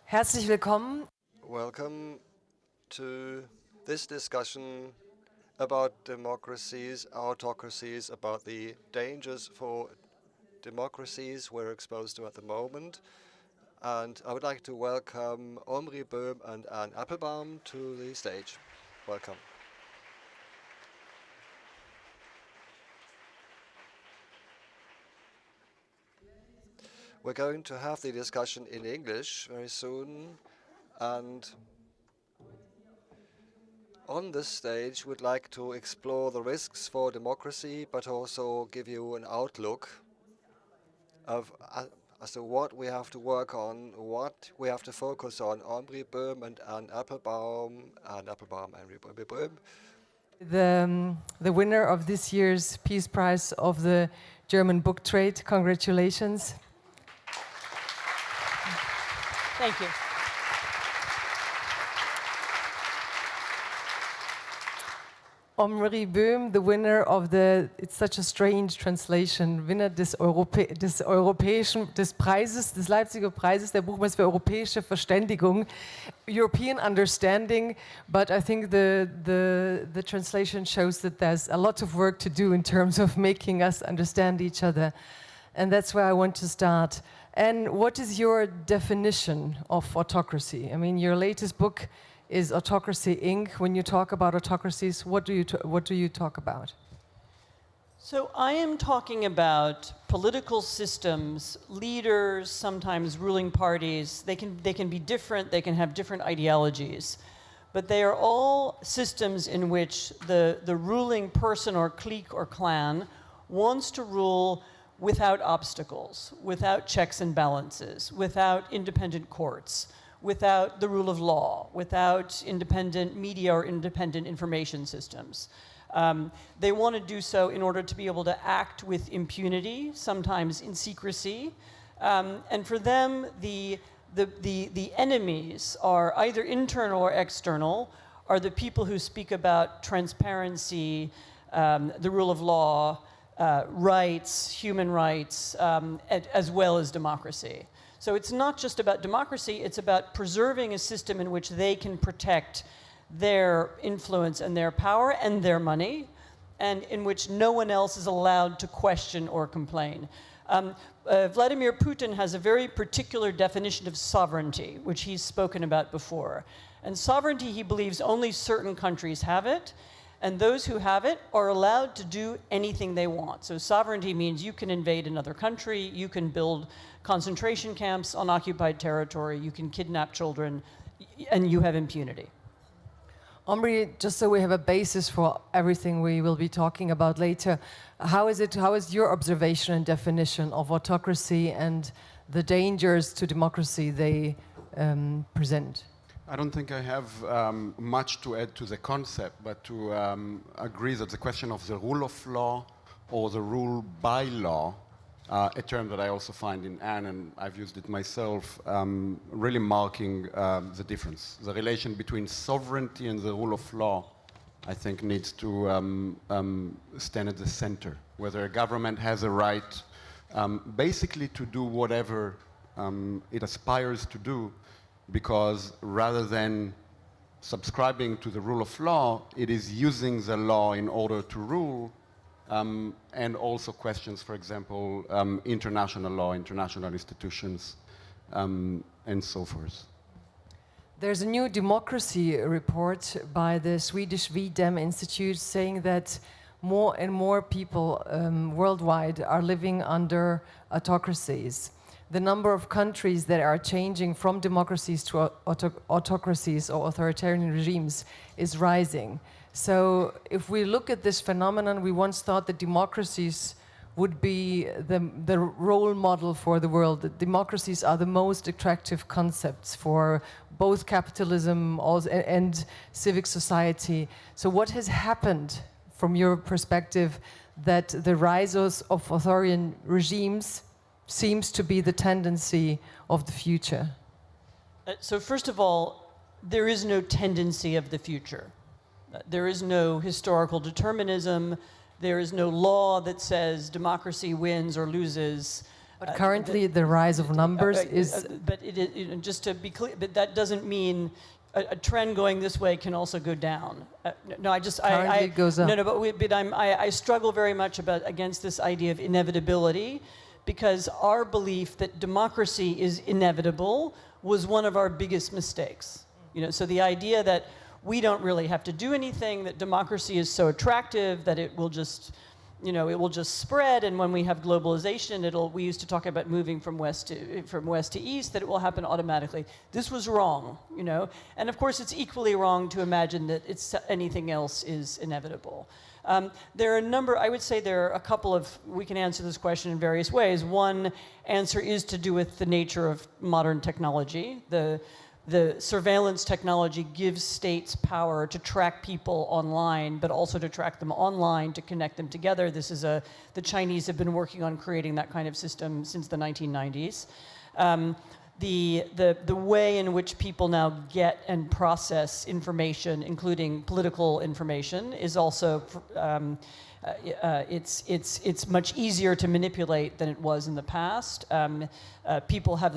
Herzlich willkommen. Welcome to this discussion about democracies, autocracies, about the dangers for democracies we're exposed to at the moment. And I would like to welcome Omri Boehm and Anne Applebaum to the stage. Welcome. We're going to have the discussion in English very soon, and on this stage we'd like to explore the risks for democracy, but also give you an outlook of as to what we have to work on, what we have to focus on. Omri Boehm and Anne Applebaum, Omri Boehm. The winner of this year's Peace Prize of the German book trade. Congratulations. Thank you. Omri Boehm, the winner of it's such a strange translation, Winner des Preises, des Leipziger Preises, der Buchpreis für Europäische Verständigung, European understanding, but I think the translation shows that there's a lot of work to do in terms of making us understand each other. And that's where I want to start. And what is your definition of autocracy? I mean, your latest book is Autocracy, Inc. When you talk about autocracies, what do you talk about? So I am talking about political systems, leaders, sometimes ruling parties. They can be different, they can have different ideologies, but they are all systems in which the ruling person or clique or clan wants to rule without obstacles, without checks and balances, without independent courts, without the rule of law, without independent media or independent information systems. They want to do so in order to be able to act with impunity, sometimes in secrecy. And for them, the enemies are either internal or external, are the people who speak about transparency, the rule of law, rights, human rights, as well as democracy. So it's not just about democracy, it's about preserving a system in which they can protect their influence and their power and their money, and in which no one else is allowed to question or complain. Vladimir Putin has a very particular definition of sovereignty, which he's spoken about before. And sovereignty, he believes, only certain countries have it, and those who have it are allowed to do anything they want. So sovereignty means you can invade another country, you can build concentration camps on occupied territory, you can kidnap children, and you have impunity. Omri, just so we have a basis for everything we will be talking about later, how is your observation and definition of autocracy and the dangers to democracy they present? I don't think I have much to add to the concept, but to agree that the question of the rule of law or the rule by law, a term that I also find in Anne, and I've used it myself, really marking the difference. The relation between sovereignty and the rule of law, I think, needs to stand at the center. Whether a government has a right basically to do whatever it aspires to do, because rather than subscribing to the rule of law, it is using the law in order to rule, and also questions, for example, international law, international institutions, and so forth. There's a new democracy report by the Swedish V-Dem Institutes saying that more and more people worldwide are living under autocracies. The number of countries that are changing from democracies to autocracies or authoritarian regimes is rising. So if we look at this phenomenon, we once thought that democracies would be the role model for the world. That democracies are the most attractive concepts for both capitalism and civic society. So what has happened from your perspective that the rise of authoritarian regimes seems to be the tendency of the future? So first of all, there is no tendency of the future. There is no historical determinism. There is no law that says democracy wins or loses. But currently, the rise of numbers is... But it is, you know, just to be clear, but that doesn't mean a trend going this way can also go down. No, I just... Currently it goes up. No, but I struggle very much against this idea of inevitability, because our belief that democracy is inevitable was one of our biggest mistakes. You know, so the idea that we don't really have to do anything, that democracy is so attractive that it will just, you know, it will just spread, and when we have globalization, we used to talk about moving from west to east, that it will happen automatically. This was wrong, you know, and of course it's equally wrong to imagine that anything else is inevitable. There are a number, I would say there are a couple of, we can answer this question in various ways. One answer is to do with the nature of modern technology. The surveillance technology gives states power to track people online, but also to track them online, to connect them together. This is the Chinese have been working on creating that kind of system since the 1990s. The way in which people now get and process information, including political information, is also it's much easier to manipulate than it was in the past. People have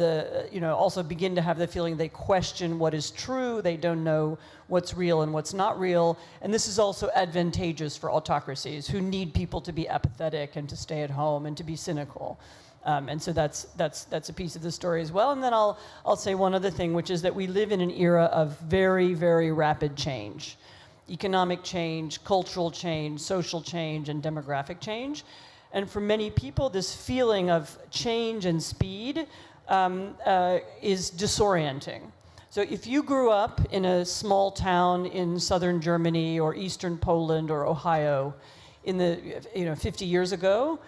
also begin to have the feeling they question what is true. They don't know what's real and what's not real. And this is also advantageous for autocracies who need people to be apathetic and to stay at home and to be cynical. And so that's a piece of the story as well. And then I'll say one other thing, which is that we live in an era of very, very rapid change. Economic change, cultural change, social change, and demographic change. And for many people, this feeling of change and speed is disorienting. So if you grew up in a small town in southern Germany or eastern Poland or Ohio in the 50 years ago,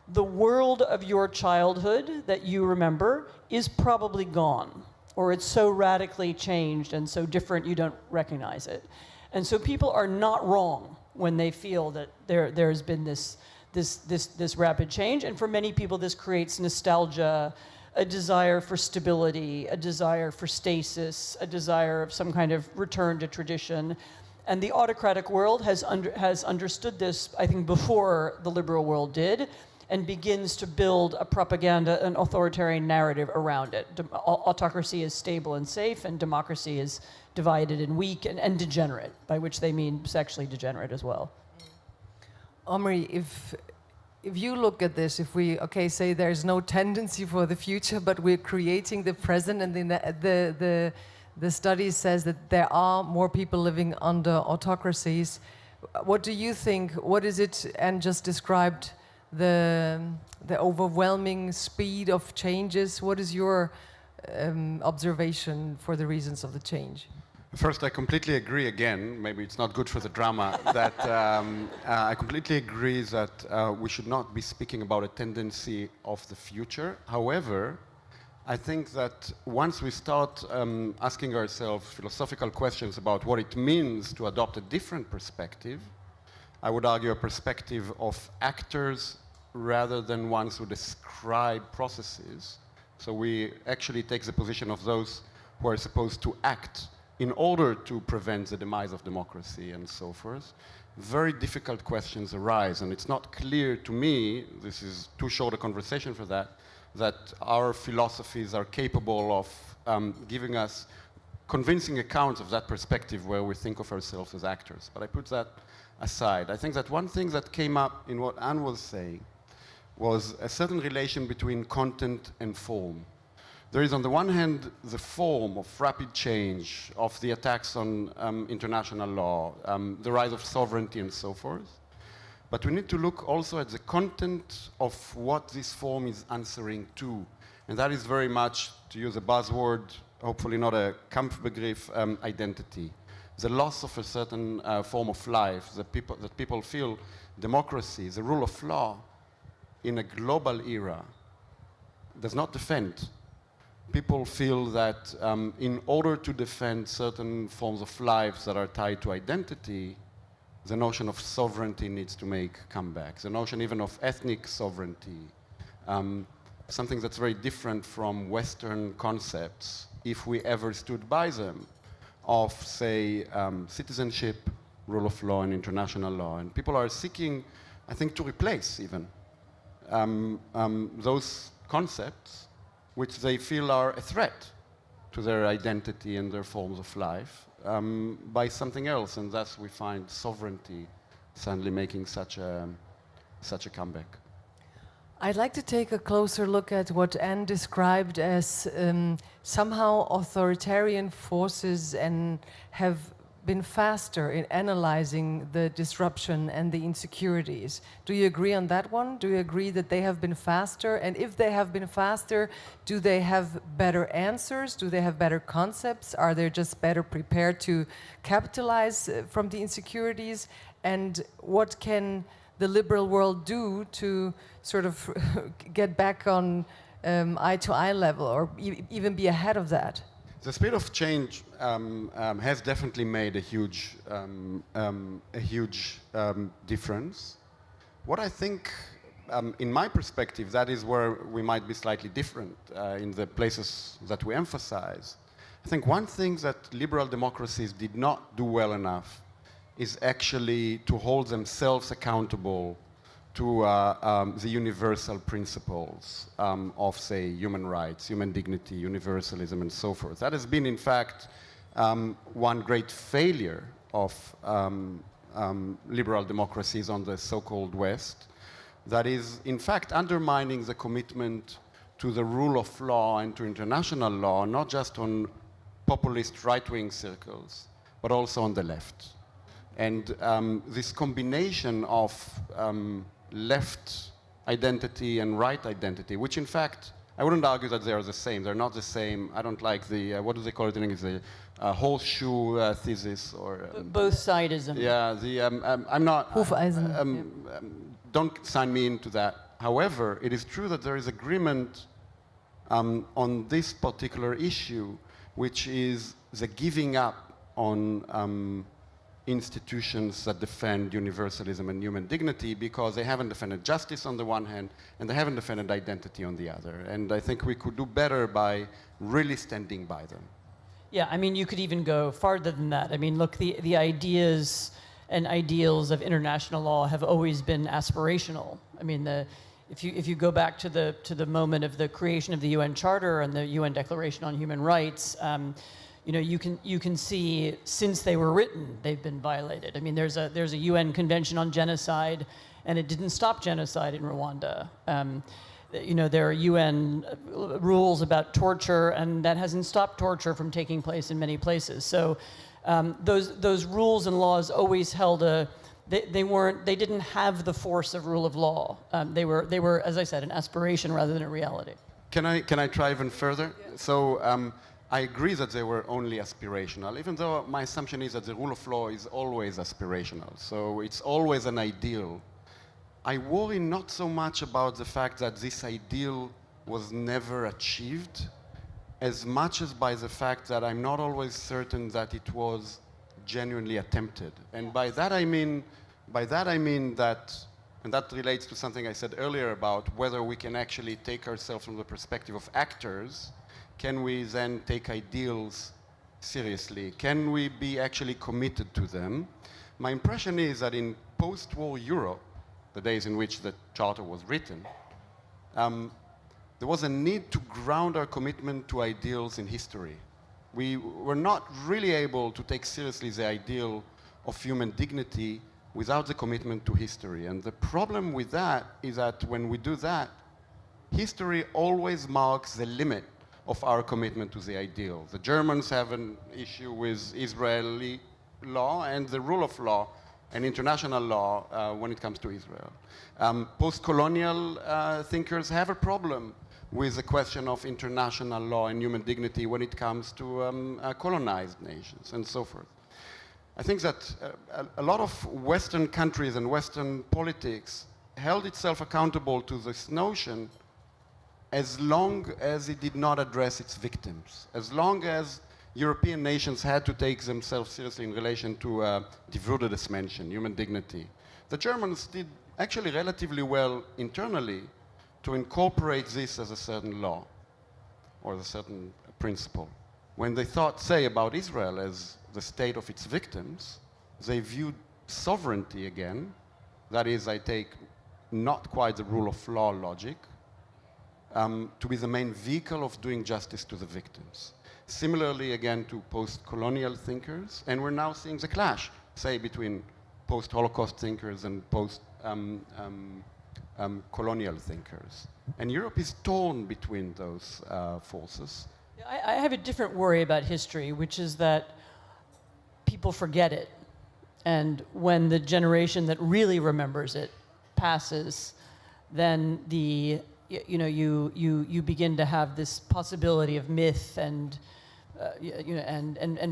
the world of your childhood that you remember is probably gone, or it's so radically changed and so different you don't recognize it. And so people are not wrong when they feel that there's been this rapid change. And for many people, this creates nostalgia, a desire for stability, a desire for stasis, a desire of some kind of return to tradition. And the autocratic world has understood this, I think, before the liberal world did, and begins to build a propaganda and authoritarian narrative around it. Autocracy is stable and safe, and democracy is divided and weak and degenerate, by which they mean sexually degenerate as well. Omri, if you look at this, if we say there's no tendency for the future, but we're creating the present, and then the study says that there are more people living under autocracies. What do you think? What is it? And just described the overwhelming speed of changes. What is your observation for the reasons of the change? First, I completely agree again, maybe it's not good for the drama, that I completely agree that we should not be speaking about a tendency of the future. However, I think that once we start asking ourselves philosophical questions about what it means to adopt a different perspective, I would argue a perspective of actors rather than ones who describe processes. So we actually take the position of those who are supposed to act in order to prevent the demise of democracy and so forth. Very difficult questions arise, and it's not clear to me, this is too short a conversation for that our philosophies are capable of giving us convincing accounts of that perspective where we think of ourselves as actors. But I put that aside. I think that one thing that came up in what Anne was saying was a certain relation between content and form. There is, on the one hand, the form of rapid change, of the attacks on international law, the rise of sovereignty and so forth. But we need to look also at the content of what this form is answering to. And that is very much, to use a buzzword, hopefully not a Kampfbegriff, identity. The loss of a certain form of life, that people feel democracy, the rule of law, in a global era, does not defend. People feel that in order to defend certain forms of life that are tied to identity, the notion of sovereignty needs to make comeback. The notion even of ethnic sovereignty, something that's very different from Western concepts, if we ever stood by them, of, say, citizenship, rule of law, and international law. And people are seeking, I think, to replace even those concepts which they feel are a threat to their identity and their forms of life by something else, and thus we find sovereignty suddenly making such a comeback. I'd like to take a closer look at what Anne described as somehow authoritarian forces and have been faster in analyzing the disruption and the insecurities. Do you agree on that one? Do you agree that they have been faster? And if they have been faster, do they have better answers? Do they have better concepts? Are they just better prepared to capitalize from the insecurities? And what can the liberal world do to sort of get back on eye-to-eye level, or even be ahead of that? The speed of change has definitely made a huge difference. What I think, in my perspective, that is where we might be slightly different in the places that we emphasize. I think one thing that liberal democracies did not do well enough is actually to hold themselves accountable to the universal principles of, say, human rights, human dignity, universalism, and so forth. That has been, in fact, one great failure of liberal democracies on the so-called West, that is, in fact, undermining the commitment to the rule of law and to international law, not just on populist right-wing circles, but also on the left. And this combination of left identity and right identity, which in fact, I wouldn't argue that they are the same. They're not the same. I don't like the, what do they call it in English, the horseshoe thesis or... Both-sidism. Yeah, the, I'm not... Hoefeisen. Don't sign me into that. However, it is true that there is agreement on this particular issue, which is the giving up on institutions that defend universalism and human dignity, because they haven't defended justice on the one hand and they haven't defended identity on the other. And I think we could do better by really standing by them. Yeah, I mean, you could even go farther than that. I mean, look, the ideas and ideals of international law have always been aspirational. I mean, if you go back to the moment of the creation of the UN Charter and the UN Declaration on Human Rights, you know, you can see since they were written, they've been violated. I mean, there's a UN Convention on Genocide, and it didn't stop genocide in Rwanda. You know, there are UN rules about torture, and that hasn't stopped torture from taking place in many places. So those rules and laws always held they didn't have the force of rule of law. They were, as I said, an aspiration rather than a reality. Can I try even further? Yeah. So I agree that they were only aspirational, even though my assumption is that the rule of law is always aspirational. So it's always an ideal. I worry not so much about the fact that this ideal was never achieved, as much as by the fact that I'm not always certain that it was genuinely attempted. And by that I mean that, and that relates to something I said earlier about whether we can actually take ourselves from the perspective of actors. Can we then take ideals seriously? Can we be actually committed to them? My impression is that in post-war Europe, the days in which the Charter was written, there was a need to ground our commitment to ideals in history. We were not really able to take seriously the ideal of human dignity without the commitment to history. And the problem with that is that when we do that, history always marks the limit of our commitment to the ideal. The Germans have an issue with Israeli law and the rule of law and international law when it comes to Israel. Post-colonial thinkers have a problem with the question of international law and human dignity when it comes to colonized nations and so forth. I think that a lot of Western countries and Western politics held itself accountable to this notion as long as it did not address its victims, as long as European nations had to take themselves seriously in relation to die Würde des Menschen, human dignity. The Germans did actually relatively well internally to incorporate this as a certain law or as a certain principle. When they thought, say, about Israel as the state of its victims, they viewed sovereignty again, that is, I take not quite the rule of law logic, to be the main vehicle of doing justice to the victims. Similarly, again, to post-colonial thinkers, and we're now seeing the clash, say, between post-Holocaust thinkers and post-colonial thinkers. And Europe is torn between those forces. I have a different worry about history, which is that people forget it. And when the generation that really remembers it passes, then you begin to have this possibility of myth and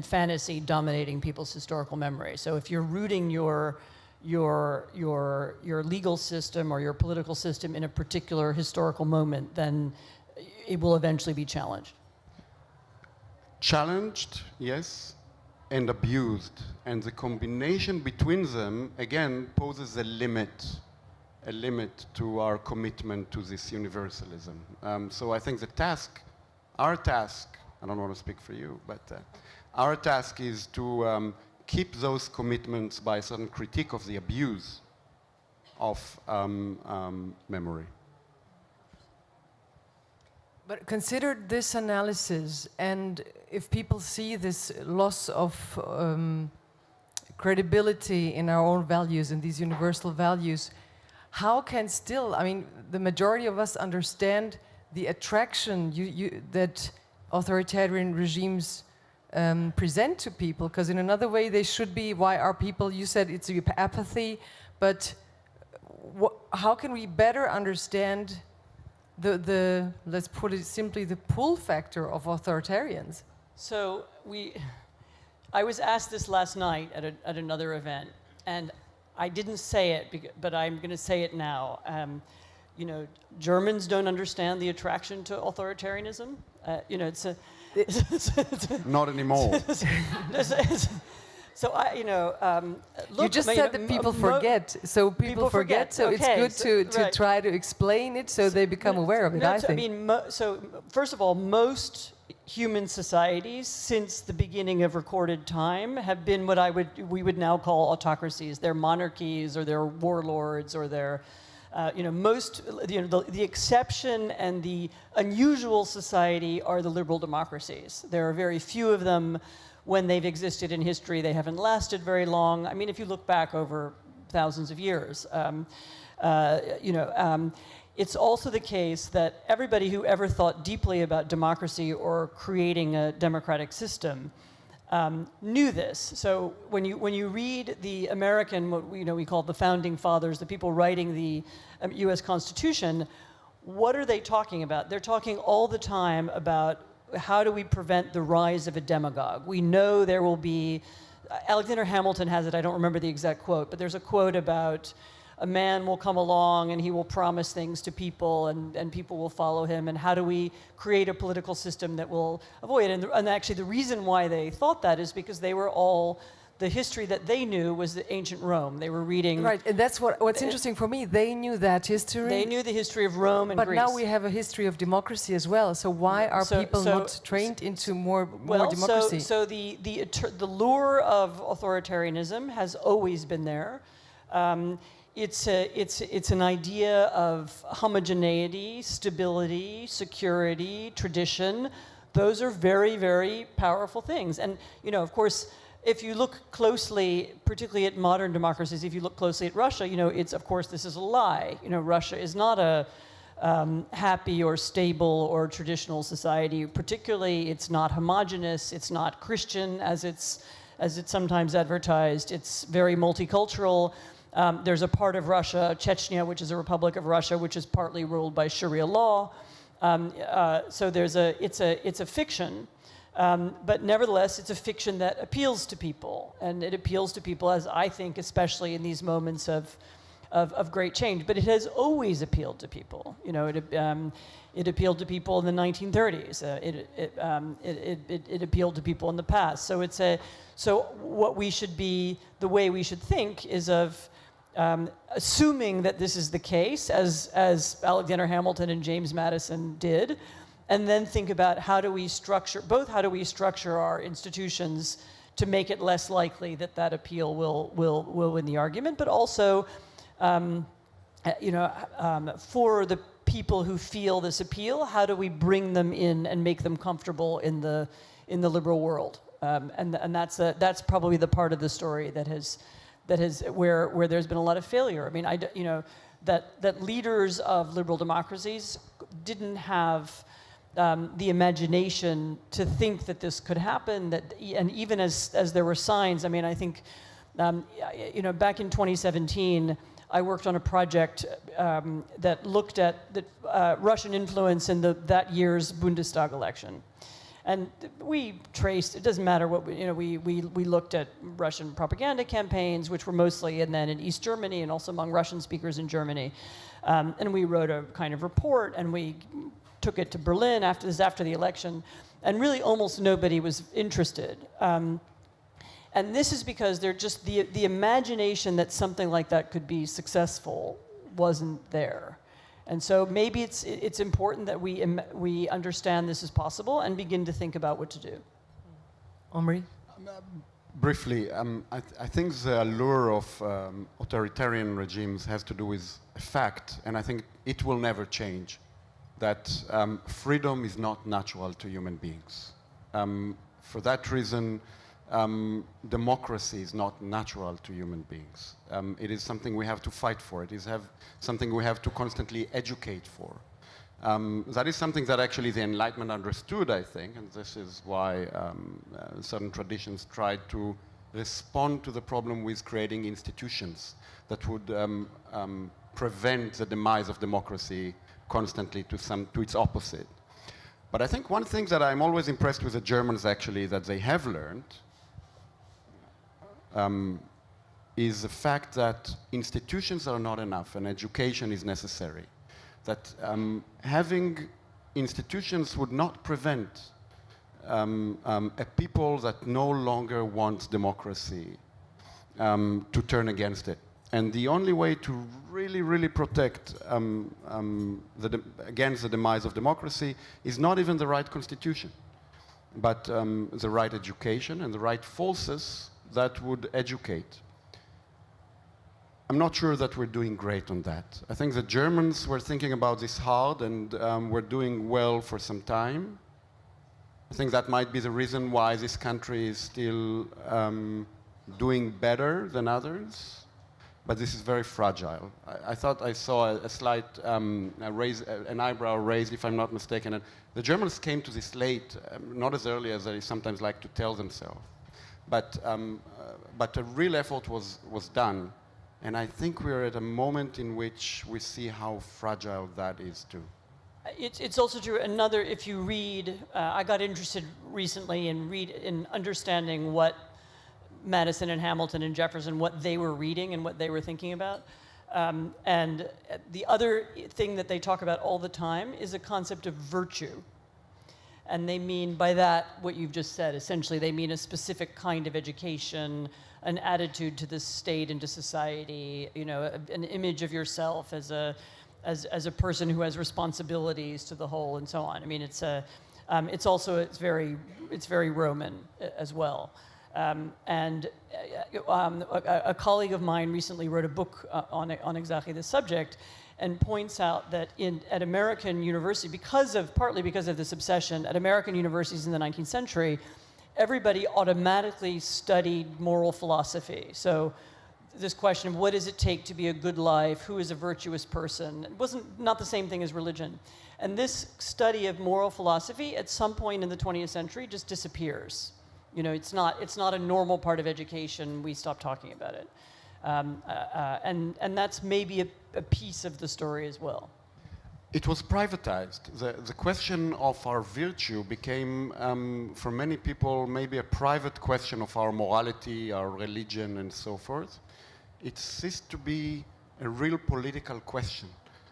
fantasy dominating people's historical memory. So if you're rooting your legal system or your political system in a particular historical moment, then it will eventually be challenged. Challenged, yes, and abused. And the combination between them, again, poses a limit to our commitment to this universalism. So I think our task, I don't want to speak for you, but our task is to keep those commitments by a certain critique of the abuse of memory. But consider this analysis, and if people see this loss of credibility in our own values and these universal values, how can still, I mean, the majority of us understand the attraction that authoritarian regimes present to people, because in another way they should be, why are people, you said it's apathy, but how can we better understand the let's put it simply, the pull factor of authoritarians? So I was asked this last night at another event, and I didn't say it, but I'm going to say it now. Germans don't understand the attraction to authoritarianism. Not anymore. So look, you just said that people forget, so people forget. So okay, it's good to try to explain it so they become aware of it. I think. So first of all, most human societies since the beginning of recorded time have been what we would now call autocracies. They're monarchies, or they're warlords, or they're the exception and the unusual society are the liberal democracies. There are very few of them. When they've existed in history, they haven't lasted very long. I mean, if you look back over thousands of years, it's also the case that everybody who ever thought deeply about democracy or creating a democratic system knew this. So when you read the American, what we call the founding fathers, the people writing the U.S. Constitution, what are they talking about? They're talking all the time about how do we prevent the rise of a demagogue? We know there will be, Alexander Hamilton has it, I don't remember the exact quote, but there's a quote about a man will come along and he will promise things to people and people will follow him, and how do we create a political system that will avoid it? And actually the reason why they thought that is because they were all, the history that they knew was the ancient Rome. They were reading... Right, and that's what's interesting for me. They knew that history. They knew the history of Rome and Greece. But now we have a history of democracy as well. So why are people not trained into more democracy? So the lure of authoritarianism has always been there. It's an idea of homogeneity, stability, security, tradition. Those are very, very powerful things. And, of course, if you look closely, particularly at modern democracies, if you look closely at Russia, it's, of course, this is a lie. Russia is not a happy or stable or traditional society. Particularly, it's not homogenous. It's not Christian, as it's sometimes advertised. It's very multicultural. There's a part of Russia, Chechnya, which is a republic of Russia, which is partly ruled by Sharia law. So it's a fiction. But nevertheless, it's a fiction that appeals to people, and it appeals to people, as I think, especially in these moments of great change. But it has always appealed to people. It appealed to people in the 1930s. It appealed to people in the past. So what we should be, the way we should think is of assuming that this is the case, as Alexander Hamilton and James Madison did. And then think about how do we structure our institutions to make it less likely that appeal will win the argument, but also, for the people who feel this appeal, how do we bring them in and make them comfortable in the liberal world? And that's probably the part of the story that has where there's been a lot of failure. I mean, that leaders of liberal democracies didn't have the imagination to think that this could happen. And even as there were signs, I mean, I think, back in 2017, I worked on a project that looked at Russian influence in that year's Bundestag election. And we traced, it doesn't matter what, we looked at Russian propaganda campaigns, which were mostly, and then in East Germany and also among Russian speakers in Germany. And we wrote a kind of report, and we took it to Berlin after the election, and really almost nobody was interested. And this is because they're just, the imagination that something like that could be successful wasn't there. And so maybe it's important that we understand this is possible and begin to think about what to do. Omri? Briefly, I think the allure of authoritarian regimes has to do with a fact, and I think it will never change, that freedom is not natural to human beings. For that reason, democracy is not natural to human beings. It is something we have to fight for. It is something we have to constantly educate for. That is something that actually the Enlightenment understood, I think, and this is why certain traditions tried to respond to the problem with creating institutions that would prevent the demise of democracy constantly to its opposite. But I think one thing that I'm always impressed with the Germans, actually, that they have learned is the fact that institutions are not enough and education is necessary. That having institutions would not prevent a people that no longer wants democracy to turn against it. And the only way to really, really protect against the demise of democracy is not even the right constitution, but the right education and the right forces that would educate. I'm not sure that we're doing great on that. I think the Germans were thinking about this hard and were doing well for some time. I think that might be the reason why this country is still doing better than others. But this is very fragile. I thought I saw a slight an eyebrow raised, if I'm not mistaken. And the Germans came to this late, not as early as they sometimes like to tell themselves. But a real effort was done. And I think we're at a moment in which we see how fragile that is too. It's also true. If you read, I got interested recently in understanding what Madison and Hamilton and Jefferson, what they were reading and what they were thinking about. And the other thing that they talk about all the time is a concept of virtue. And they mean by that what you've just said. Essentially, they mean a specific kind of education, an attitude to the state and to society, an image of yourself as a person who has responsibilities to the whole and so on. I mean, it's very Roman as well. And a colleague of mine recently wrote a book on exactly this subject, and points out that at American university, partly because of this obsession, at American universities in the 19th century, everybody automatically studied moral philosophy. So this question of what does it take to be a good life, who is a virtuous person, it wasn't not the same thing as religion. And this study of moral philosophy at some point in the 20th century just disappears. It's not a normal part of education. We stop talking about it. And that's maybe a piece of the story as well. It was privatized. The question of our virtue became, for many people, maybe a private question of our morality, our religion, and so forth. It ceased to be a real political question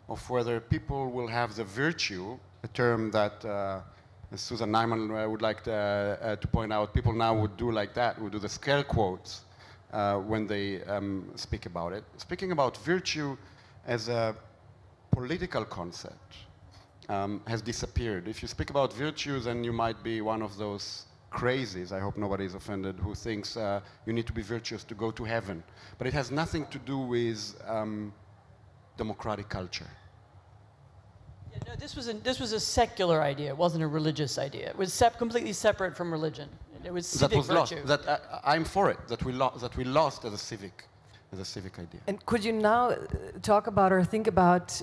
of whether people will have the virtue, a term that Susan Nyman would like to point out, people now would do like that, would do the scare quotes when they speak about it. Speaking about virtue as a political concept has disappeared. If you speak about virtue, then you might be one of those crazies, I hope nobody is offended, who thinks you need to be virtuous to go to heaven. But it has nothing to do with democratic culture. No, this was a secular idea. It wasn't a religious idea. It was completely separate from religion. It was civic That was lost. virtue. I'm for it. That we lost as a civic idea. And could you now talk about or think about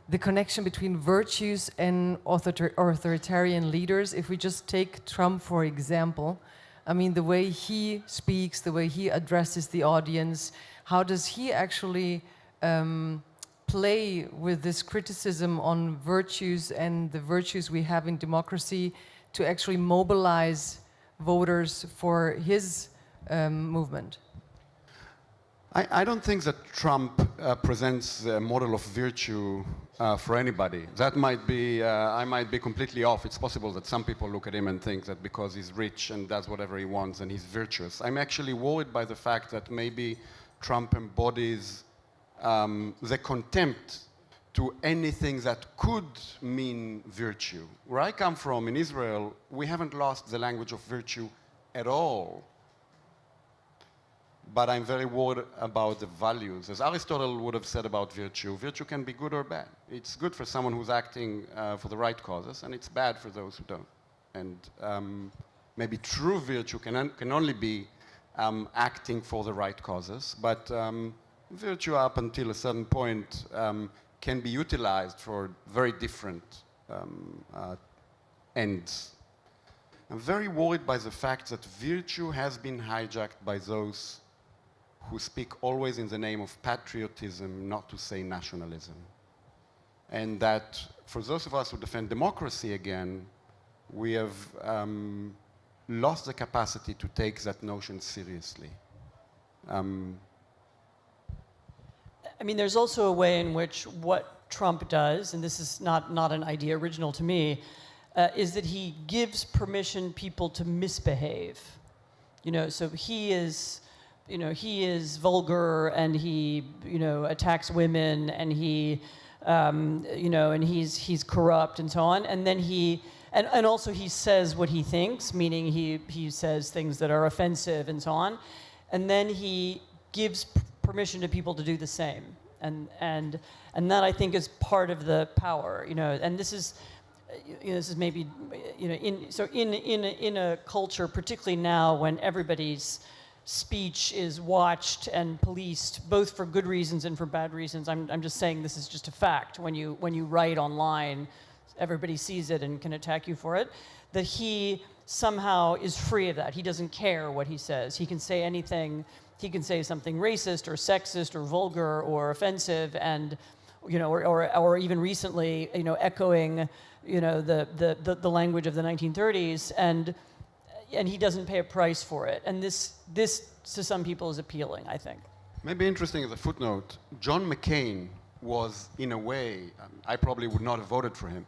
the connection between virtues and authoritarian leaders? If we just take Trump, for example, I mean, the way he speaks, the way he addresses the audience, how does he actually play with this criticism on virtues and the virtues we have in democracy to actually mobilize voters for his movement? I don't think that Trump presents a model of virtue for anybody. That might be, I might be completely off. It's possible that some people look at him and think that because he's rich and does whatever he wants and he's virtuous. I'm actually worried by the fact that maybe Trump embodies the contempt to anything that could mean virtue. Where I come from, in Israel, we haven't lost the language of virtue at all. But I'm very worried about the values. As Aristotle would have said about virtue, virtue can be good or bad. It's good for someone who's acting for the right causes, and it's bad for those who don't. And maybe true virtue can only be acting for the right causes, but virtue up until a certain point can be utilized for very different ends. I'm very worried by the fact that virtue has been hijacked by those who speak always in the name of patriotism, not to say nationalism. And that for those of us who defend democracy again, we have lost the capacity to take that notion seriously. I mean, there's also a way in which what Trump does, and this is not an idea original to me, is that he gives permission people to misbehave. You know, so he is vulgar and he, attacks women and he, and he's corrupt and so on. And then and also he says what he thinks, meaning he says things that are offensive and so on. And then he gives permission to people to do the same. And that I think is part of the power, and this is maybe, in a culture, particularly now when everybody's speech is watched and policed, both for good reasons and for bad reasons. I'm just saying this is just a fact. When you write online, everybody sees it and can attack you for it. That he somehow is free of that. He doesn't care what he says. He can say anything. He can say something racist or sexist or vulgar or offensive, and or even recently, echoing the language of the 1930s, and he doesn't pay a price for it. And this to some people is appealing, I think. Maybe interesting as a footnote, John McCain was, in a way, I probably would not have voted for him,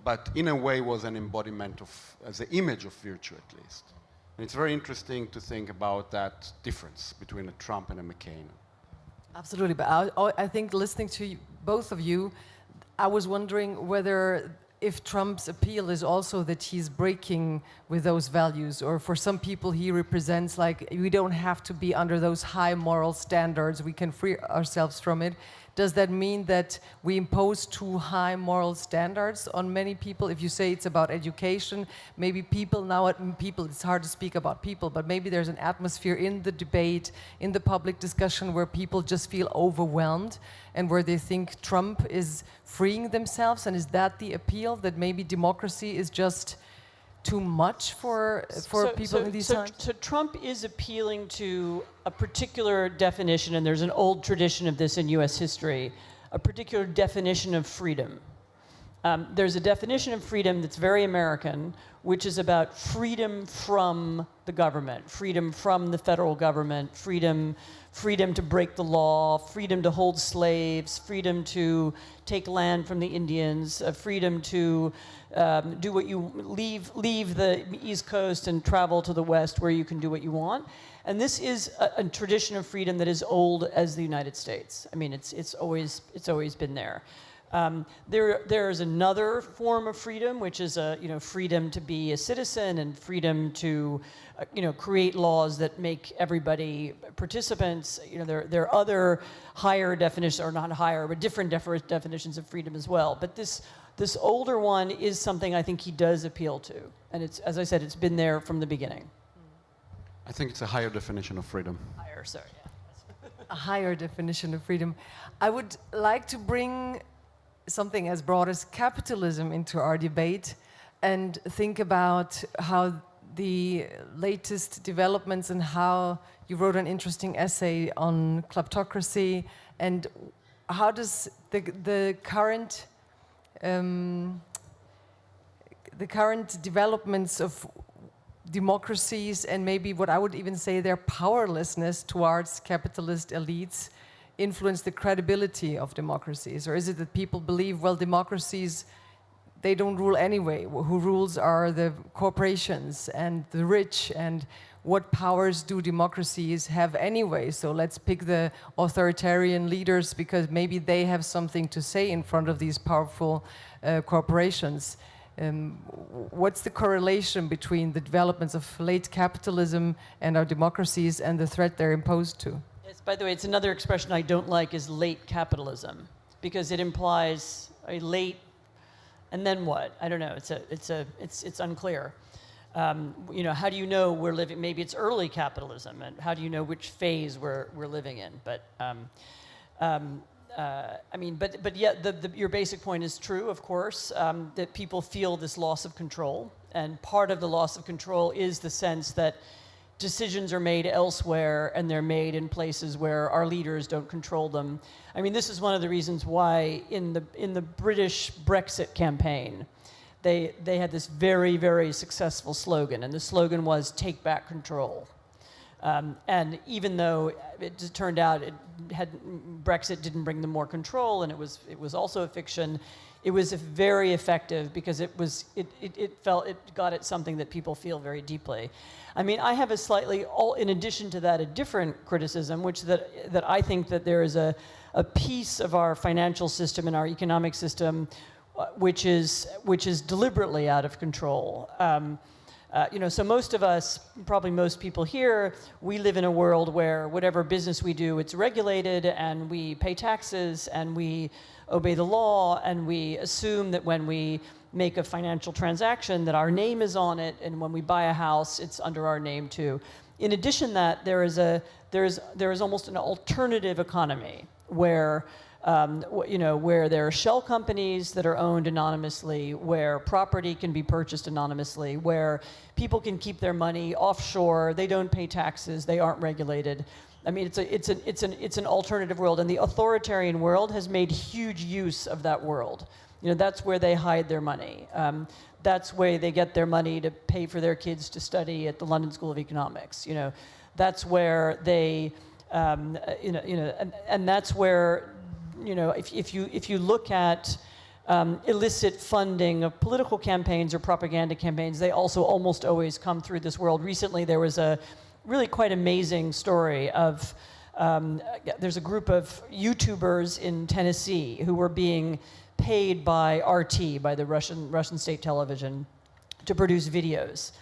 but in a way was an embodiment of, as the image of virtue at least. And it's very interesting to think about that difference between a Trump and a McCain. Absolutely, but I think listening to both of you, I was wondering whether if Trump's appeal is also that he's breaking with those values, or for some people he represents like we don't have to be under those high moral standards, we can free ourselves from it. Does that mean that we impose too high moral standards on many people? If you say it's about education, maybe it's hard to speak about people, but maybe there's an atmosphere in the debate, in the public discussion where people just feel overwhelmed and where they think Trump is freeing themselves, and is that the appeal, that maybe democracy is just too much for people in these times? So Trump is appealing to a particular definition, and there's an old tradition of this in US history, a particular definition of freedom. There's a definition of freedom that's very American, which is about freedom from the government, freedom from the federal government, freedom to break the law, freedom to hold slaves, freedom to take land from the Indians, freedom to leave the East Coast and travel to the West where you can do what you want. And this is a tradition of freedom that is old as the United States. I mean, it's always been there. There is another form of freedom, which is freedom to be a citizen and freedom to create laws that make everybody participants. There are other higher definitions, or not higher, but different definitions of freedom as well. But this This older one is something I think he does appeal to. And it's, as I said, it's been there from the beginning. I think it's a higher definition of freedom. Higher, sorry, yeah. A higher definition of freedom. I would like to bring something as broad as capitalism into our debate and think about how the latest developments and how you wrote an interesting essay on kleptocracy and how does the current developments of democracies and maybe what I would even say their powerlessness towards capitalist elites influence the credibility of democracies? Or is it that people believe, well, democracies, they don't rule anyway. Who rules are the corporations and the rich, and what powers do democracies have anyway? So let's pick the authoritarian leaders because maybe they have something to say in front of these powerful corporations. What's the correlation between the developments of late capitalism and our democracies and the threat they're imposed to? Yes, by the way, it's another expression I don't like is late capitalism, because it implies a late, and then what? I don't know. It's unclear. You know, how do you know we're living? Maybe it's early capitalism, and how do you know which phase we're living in? But I mean, but yet your basic point is true, of course, that people feel this loss of control, and part of the loss of control is the sense that decisions are made elsewhere and they're made in places where our leaders don't control them. I mean, this is one of the reasons why in the British Brexit campaign, they had this very, very successful slogan, and the slogan was "Take back control." And even though it just turned out Brexit didn't bring them more control, and it was also a fiction, it was very effective because it got at something that people feel very deeply. I mean, I have in addition to that, a different criticism, which that I think that there is a piece of our financial system and our economic system which is deliberately out of control. You know, so most of us, probably most people here, we live in a world where whatever business we do, it's regulated, and we pay taxes, and we obey the law, and we assume that when we make a financial transaction that our name is on it, and when we buy a house, it's under our name too. In addition, that there is almost an alternative economy where you know, where there are shell companies that are owned anonymously, where property can be purchased anonymously, where people can keep their money offshore, they don't pay taxes, they aren't regulated. I mean, it's an alternative world, and the authoritarian world has made huge use of that world. You know, that's where they hide their money. That's where they get their money to pay for their kids to study at the London School of Economics. You know, that's where they, and that's where. You know, if you look at illicit funding of political campaigns or propaganda campaigns, they also almost always come through this world. Recently, there was a really quite amazing story of there's a group of YouTubers in Tennessee who were being paid by RT, by the Russian state television, to produce videos.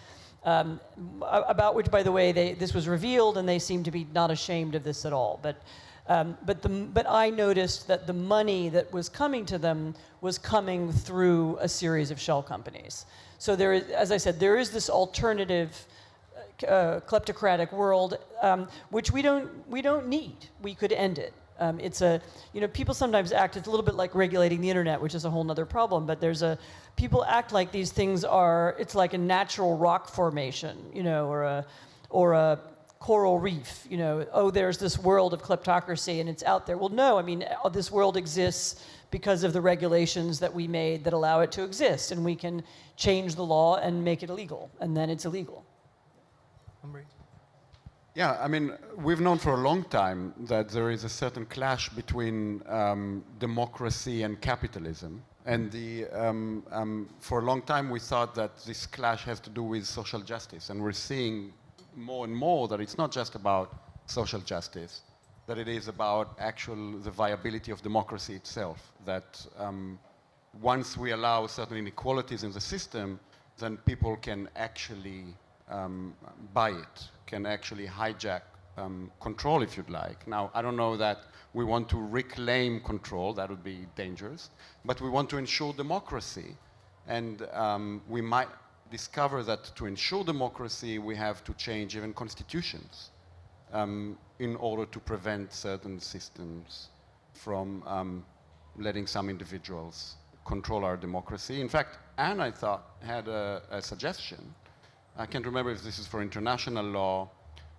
About which, by the way, this was revealed, and they seem to be not ashamed of this at all. But I noticed that the money that was coming to them was coming through a series of shell companies. So there is, as I said, there is this alternative kleptocratic world, which we don't need. We could end it. You know, people sometimes act, it's a little bit like regulating the internet, which is a whole nother problem, but people act like these things it's like a natural rock formation, you know, or a coral reef, you know, oh, there's this world of kleptocracy and it's out there. Well, no, I mean, this world exists because of the regulations that we made that allow it to exist, and we can change the law and make it illegal, and then it's illegal. Omri? Yeah, I mean, we've known for a long time that there is a certain clash between democracy and capitalism. And for a long time we thought that this clash has to do with social justice, and we're seeing more and more that it's not just about social justice, that it is about the viability of democracy itself, that once we allow certain inequalities in the system, then people can actually buy it, can actually hijack control, if you'd like. Now, I don't know that we want to reclaim control, that would be dangerous, but we want to ensure democracy. And we might discover that to ensure democracy, we have to change even constitutions in order to prevent certain systems from letting some individuals control our democracy. In fact, Anne, I thought, had a suggestion. I can't remember if this is for international law,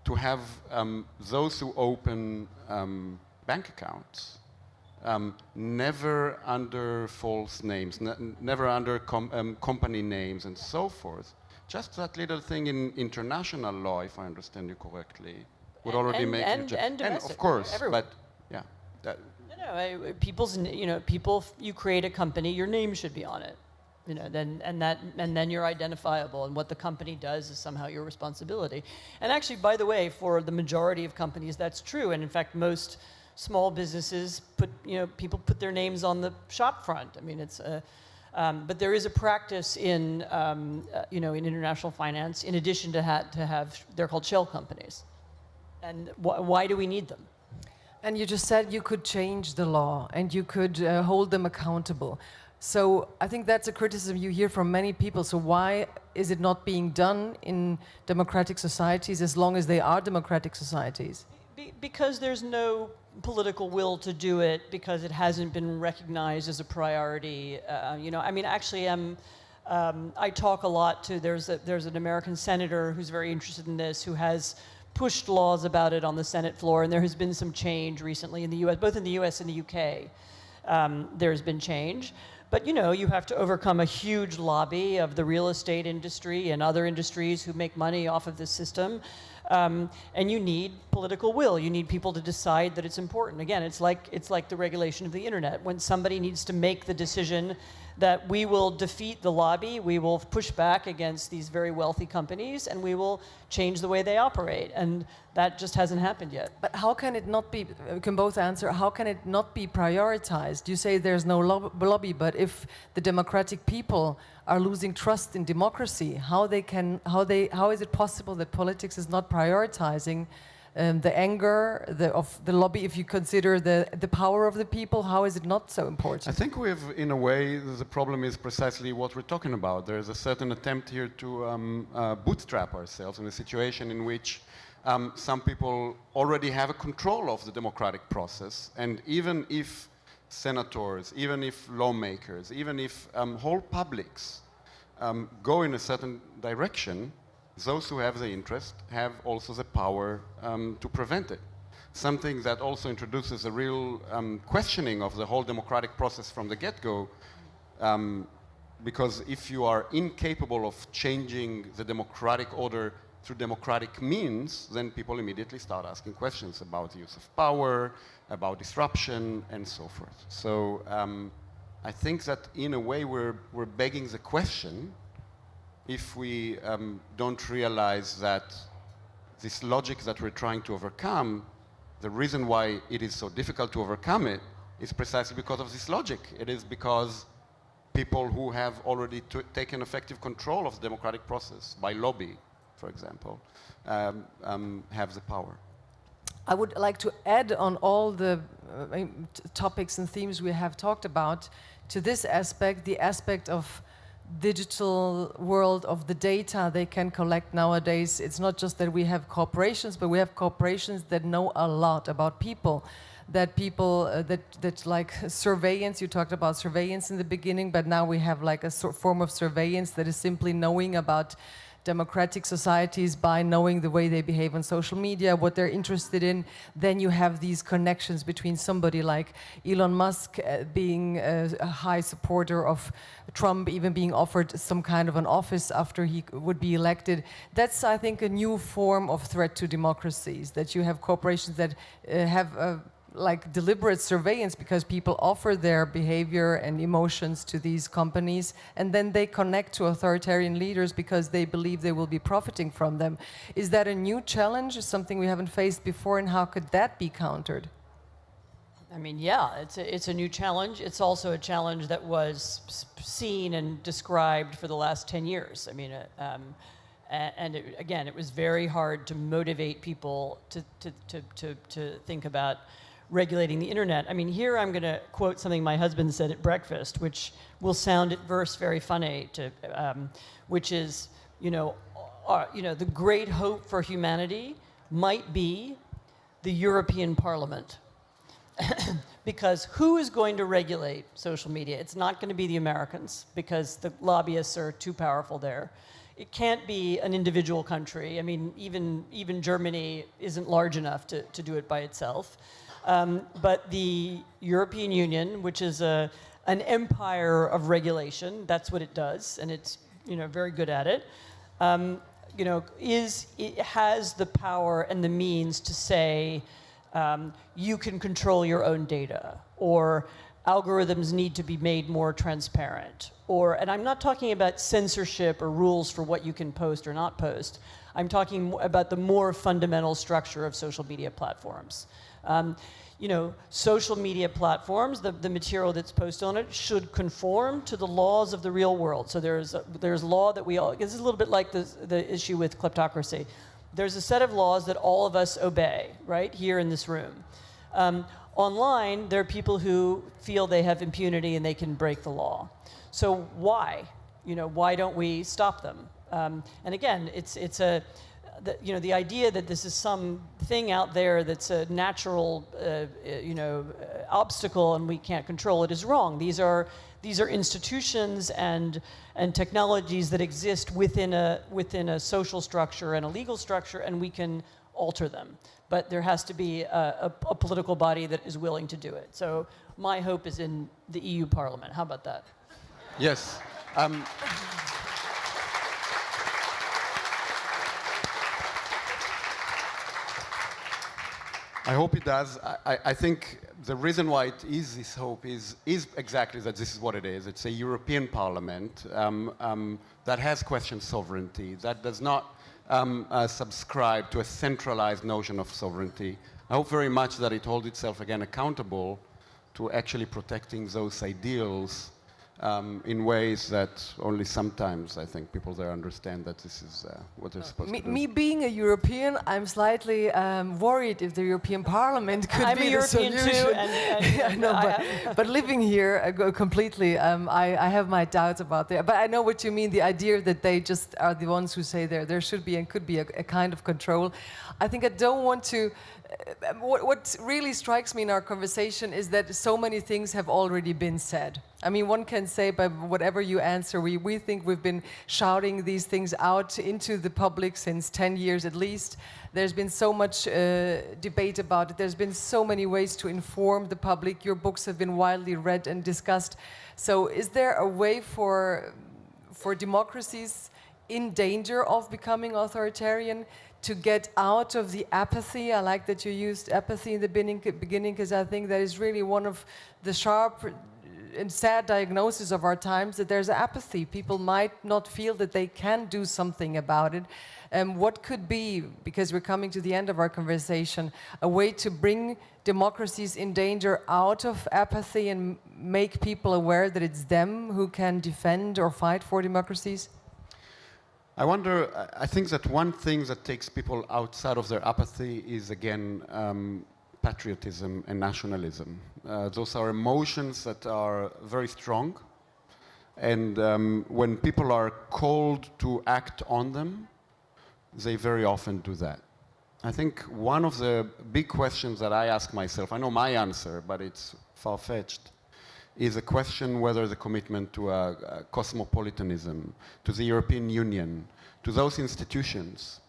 to have those who open bank accounts never under false names, never under company names and so forth. Just that little thing in international law, if I understand you correctly, would already make and domestic, of course, everywhere. but yeah. That, people, you create a company, your name should be on it. You know, then you're identifiable, and what the company does is somehow your responsibility. And actually, by the way, for the majority of companies, that's true. And in fact, most small businesses people put their names on the shop front. I mean, it's but there is a practice in in international finance, in addition to have they're called shell companies. And why do we need them? And you just said you could change the law and you could hold them accountable. So I think that's a criticism you hear from many people. So why is it not being done in democratic societies as long as they are democratic societies? Because there's no political will to do it, because it hasn't been recognized as a priority. I talk a lot to, there's an American senator who's very interested in this, who has pushed laws about it on the Senate floor, and there has been some change recently in the US, both in the US and the UK. There's been change. But you have to overcome a huge lobby of the real estate industry and other industries who make money off of this system. And you need political will. You need people to decide that it's important. Again, it's like the regulation of the internet. When somebody needs to make the decision that we will defeat the lobby, we will push back against these very wealthy companies, and we will change the way they operate. And that just hasn't happened yet. But how can it not be, we can both answer, how can it not be prioritized? You say there's no lobby, but if the democratic people are losing trust in democracy, how is it possible that politics is not prioritizing the anger of the lobby? If you consider the power of the people, how is it not so important? I think in a way, the problem is precisely what we're talking about. There is a certain attempt here to bootstrap ourselves in a situation in which some people already have a control of the democratic process, and even if senators, even if lawmakers, even if whole publics go in a certain direction, those who have the interest have also the power to prevent it. Something that also introduces a real questioning of the whole democratic process from the get-go, because if you are incapable of changing the democratic order through democratic means, then people immediately start asking questions about the use of power, about disruption, and so forth. So I think that in a way we're begging the question if we don't realize that this logic that we're trying to overcome, the reason why it is so difficult to overcome it is precisely because of this logic. It is because people who have already taken effective control of the democratic process by lobby, for example, have the power. I would like to add on all the topics and themes we have talked about to this aspect, the aspect of digital world, of the data they can collect nowadays. It's not just that we have corporations, but we have corporations that know a lot about people. That like surveillance, you talked about surveillance in the beginning, but now we have like a form of surveillance that is simply knowing about democratic societies by knowing the way they behave on social media, what they're interested in. Then you have these connections between somebody like Elon Musk being a high supporter of Trump, even being offered some kind of an office after he would be elected. That's, I think, a new form of threat to democracies, that you have corporations that have like deliberate surveillance because people offer their behavior and emotions to these companies, and then they connect to authoritarian leaders because they believe they will be profiting from them. Is that a new challenge, something we haven't faced before, and how could that be countered? I mean, yeah, it's a new challenge. It's also a challenge that was seen and described for the last 10 years. I mean, and again, it was very hard to motivate people to think about regulating the internet. I mean, here I'm going to quote something my husband said at breakfast, which will sound at first very funny, which is, the great hope for humanity might be the European Parliament. Because who is going to regulate social media? It's not going to be the Americans, because the lobbyists are too powerful there. It can't be an individual country. I mean, even Germany isn't large enough to do it by itself. But the European Union, which is an empire of regulation, that's what it does, and it's very good at it. It has the power and the means to say, you can control your own data, or algorithms need to be made more transparent, and I'm not talking about censorship or rules for what you can post or not post. I'm talking about the more fundamental structure of social media platforms. Social media platforms, the material that's posted on it should conform to the laws of the real world. So there's law that this is a little bit like the issue with kleptocracy. There's a set of laws that all of us obey, right, here in this room. Online, there are people who feel they have impunity and they can break the law. So why? Why don't we stop them? And again, the idea that this is some thing out there that's a natural, obstacle and we can't control it is wrong. These are institutions and technologies that exist within a social structure and a legal structure, and we can alter them. But there has to be a political body that is willing to do it. So my hope is in the EU Parliament. How about that? Yes. I hope it does. I think the reason why it is this hope is exactly that this is what it is. It's a European Parliament that has questioned sovereignty, that does not subscribe to a centralized notion of sovereignty. I hope very much that it holds itself again accountable to actually protecting those ideals in ways that only sometimes I think people there understand that this is what they're supposed to do. Me being a European, I'm slightly worried if the European Parliament could be the solution. I'm a European too, but living here completely, I have my doubts about that. But I know what you mean, the idea that they just are the ones who say there should be and could be a kind of control. I think I don't want to... What really strikes me in our conversation is that so many things have already been said. I mean, one can say by whatever you answer, we think we've been shouting these things out into the public since 10 years at least. There's been so much debate about it. There's been so many ways to inform the public. Your books have been widely read and discussed. So is there a way for democracies in danger of becoming authoritarian to get out of the apathy? I like that you used apathy in the beginning, because I think that is really one of the sharp and sad diagnoses of our times, that there's apathy. People might not feel that they can do something about it. What could be, because we're coming to the end of our conversation, a way to bring democracies in danger out of apathy and make people aware that it's them who can defend or fight for democracies? I wonder, I think that one thing that takes people outside of their apathy is, again, patriotism and nationalism. Those are emotions that are very strong, and when people are called to act on them, they very often do that. I think one of the big questions that I ask myself, I know my answer, but it's far-fetched, is a question whether the commitment to cosmopolitanism, to the European Union, to those institutions,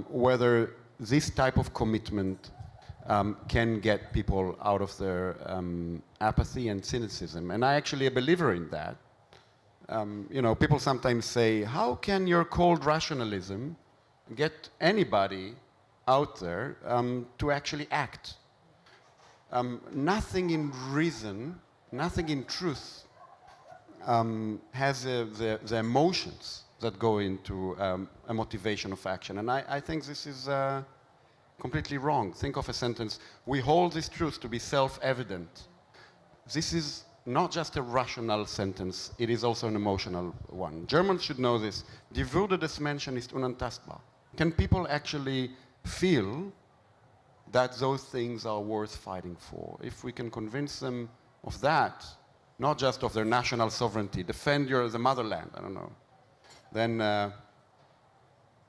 whether this type of commitment can get people out of their apathy and cynicism. And I actually am a believer in that. People sometimes say, how can your cold rationalism get anybody out there to actually act? Nothing in reason, nothing in truth has the emotions that go into a motivation of action. And I think this is completely wrong. Think of a sentence, we hold this truth to be self-evident. This is not just a rational sentence, it is also an emotional one. Germans should know this. Die Würde des Menschen ist unantastbar. Can people actually feel that those things are worth fighting for? If we can convince them of that, not just of their national sovereignty, defend the motherland, I don't know, then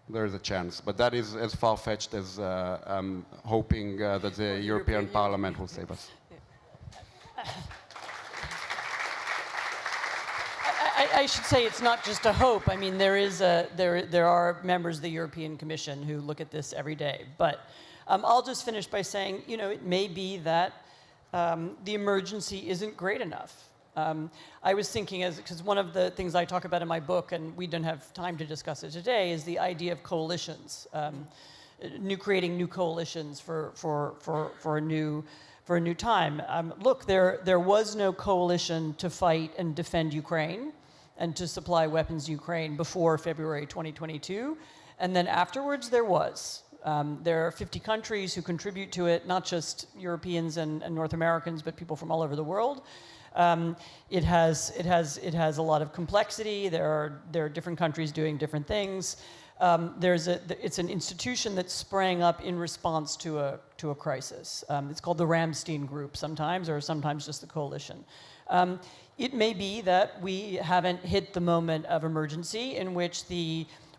there is a chance. But that is as far-fetched as hoping that the European Parliament will save us. I should say it's not just a hope. I mean, there are members of the European Commission who look at this every day. But I'll just finish by saying, you know, it may be that the emergency isn't great enough. I was thinking, because one of the things I talk about in my book, and we don't have time to discuss it today, is the idea of coalitions, creating new coalitions for a new time. Look, there was no coalition to fight and defend Ukraine and to supply weapons to Ukraine before February 2022, and then afterwards there was. There are 50 countries who contribute to it, not just Europeans and North Americans, but people from all over the world. It has a lot of complexity. There are different countries doing different things. It's an institution that sprang up in response to a crisis. It's called the Ramstein Group sometimes, or sometimes just the coalition. It may be that we haven't hit the moment of emergency in which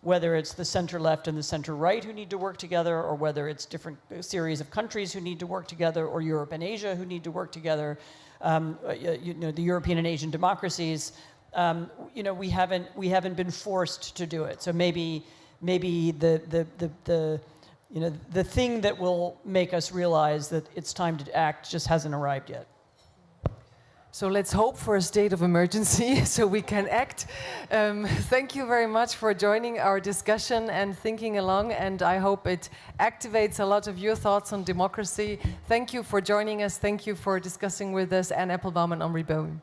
whether it's the center-left and the center-right who need to work together, or whether it's different series of countries who need to work together, or Europe and Asia who need to work together, the European and Asian democracies, we haven't been forced to do it. So maybe the thing that will make us realize that it's time to act just hasn't arrived yet. So let's hope for a state of emergency so we can act. Thank you very much for joining our discussion and thinking along, and I hope it activates a lot of your thoughts on democracy. Thank you for joining us. Thank you for discussing with us, Anne Applebaum and Omri Boehm.